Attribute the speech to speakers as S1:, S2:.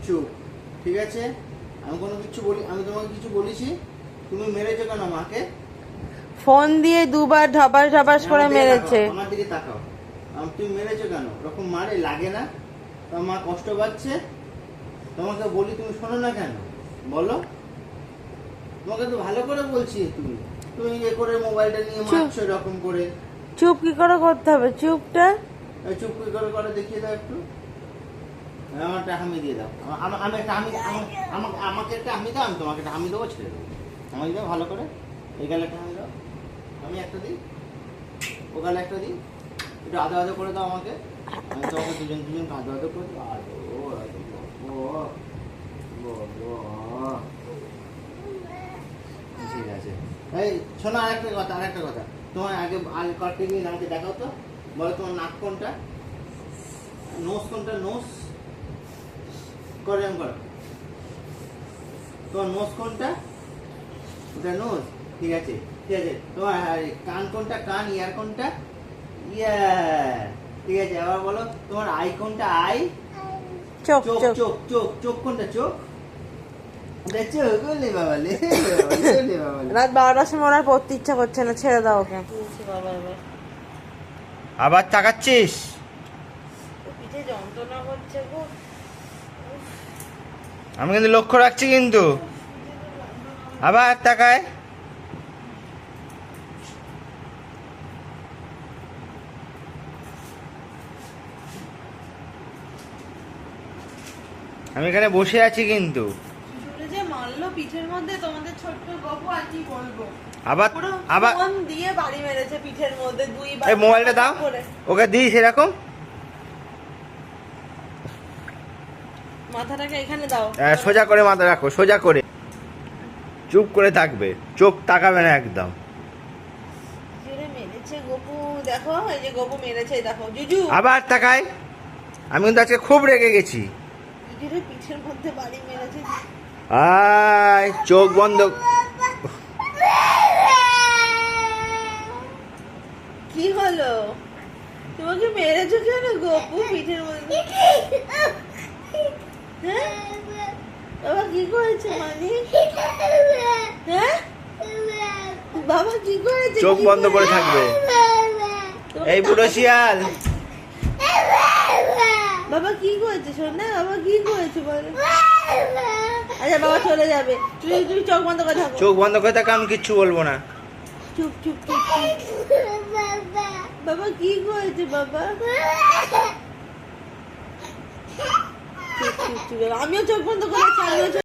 S1: চুপ, ঠিক আছে? আমি কোনো কিছু বলি, আমি তোমাকে কিছু বলেছি? তুমি মেরেছো কেন মাকে?
S2: ফোন দিয়ে দুবার ঢপাস ঢপাস করে মেরেছে।
S1: আমার দিকে তাকাও। তুমি মেরেছো কেন? ওরকম মারে লাগে না? তোমার মা কষ্ট পাচ্ছে, তোমাকে বলি তুমি শোনো না কেন বলো? তোমাকে তো ভালো করে বলছি, তুমি তুমি ইয়ে করে মোবাইলটা নিয়ে মারছো এরকম করে।
S2: চুপ কি করে করতে হবে? চুপটা
S1: চুপ করে দেখিয়ে দাও একটু। আমারটা হামি দিয়ে দাও। আমি একটা হামি, আমাকে একটা হামি দাও, আমি তোমাকে একটা হামি দেবো, ছেড়ে দেবো। হামি দাও ভালো করে, এই গালে একটা হামি দাও। আমি একটা দিই, ও গালে একটা দিই। একটু আদো আদো করে দাও আমাকে। আমি তোমাকে দুজন আদো আদো করে দিই। ঠিক আছে। এই শোনো, আরেকটা কথা, তোমার আগে কাটতে গিয়ে আমাকে দেখাও তো। বলো তোমার নাক কোনটা, নোজ কোনটা? নোজ করে করো। তোমার নোজ কোনটা? ওটা নোজ, ঠিক আছে। তোমার কান কোনটা? কান। ইয়ার কোনটা? ইয়ার, ঠিক আছে। আবার বলো তোমার আই কোনটা? আই।
S2: চোখ
S1: চোখ
S2: চোখ
S1: চোখ চোখ চোখ কোনটা? চোখ।
S2: রাত 12টার সময় ওনার পড়তে ইচ্ছা করছে না, ছেড়ে দাও ওকে।
S1: আবার তাকাচ্ছিস?
S2: পিঠে যন্ত্রণা করছে গো।
S1: আমি কিন্তু লক্ষ্য রাখছি কিন্তু। আবার তাকায়। আমি এখানে বসে আছি কিন্তু।
S2: যে মারলো পিঠের মধ্যে তোমাদের ছোট্ট গপু, আর কি বলবো।
S1: আবার
S2: ফোন দিয়ে বাড়ি মেরেছে পিঠের মধ্যে দুইবার।
S1: এই মোবাইলটা দাও, ওকে দিস এরকম।
S2: মাথাটাকে এখানে দাও।
S1: সোজা করে মাথা রাখো, সোজা করে। চুপ করে থাকবে, চোখ তাকাবে না একদম।
S2: মেরেছে গপু, দেখো এই যে গপু মেরেছে, দেখো জুজু।
S1: আবার তাকায়। আমি কিন্তু আজকে খুব রেগে গেছি।
S2: পিঠের মধ্যে বাড়ি মেরেছে।
S1: আয় চোখ বন্ধ।
S2: কি হলো? তোমাকে মেরেছো কেন গপু পিঠের মধ্যে? হ্যাঁ বাবা কি করেছে? মানে হ্যাঁ বাবা কি করেছে?
S1: চোখ বন্ধ করে থাকবে। এই বুড়ো শিয়াল।
S2: বাবা কি করেছে? শোন না, বাবা কি করেছে বলো। আচ্ছা বাবা চলে যাবে, তুমি চোখ বন্ধ করে থাকো।
S1: চোখ বন্ধ করে থাকো, আমি কিচ্ছু বলবো না।
S2: চুপ চুপ চুপ। বাবা কি করেছে? বাবা চুপ চুপ চুপ। আমিও চোখ বন্ধ করেছি, আমিও